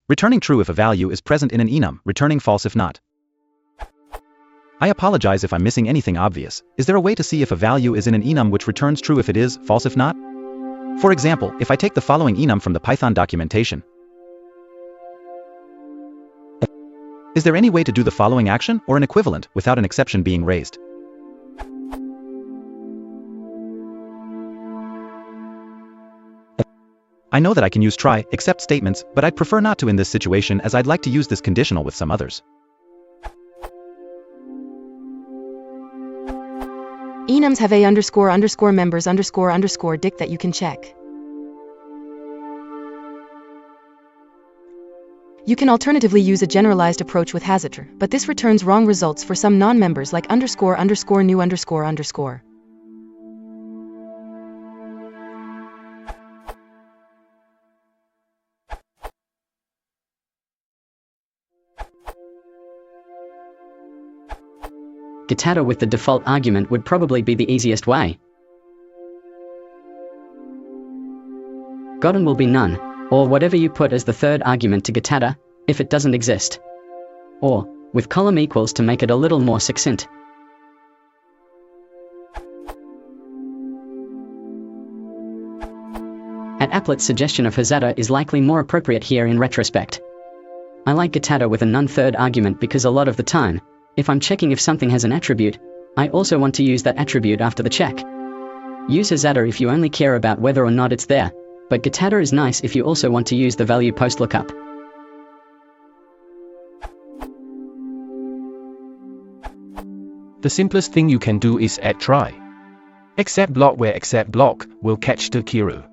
Returning true if a value is present in an enum, returning false if not. I apologize if I'm missing anything obvious. Is there a way to see if a value is in an enum which returns true if it is, false if not? For example, if I take the following enum from the Python documentation, is there any way to do the following action, or an equivalent, without an exception being raised? I know that I can use try, except statements, but I'd prefer not to in this situation as I'd like to use this conditional with some others. Enums have a underscore underscore members underscore underscore dict that you can check. You can alternatively use a generalized approach with hasiter, but this returns wrong results for some non-members like underscore underscore new underscore underscore. Getter with the default argument would probably be the easiest way. Gotten will be none, or whatever you put as the third argument to getter, if it doesn't exist. Or, with column equals to make it a little more succinct. Applet's suggestion of hasata is likely more appropriate here in retrospect. I like getter with a none third argument because a lot of the time, if I'm checking if something has an attribute, I also want to use that attribute after the check. Use hasata if you only care about whether or not it's there, but getter is nice if you also want to use the value post lookup. The simplest thing you can do is add try. Except block where except block will catch the keyru.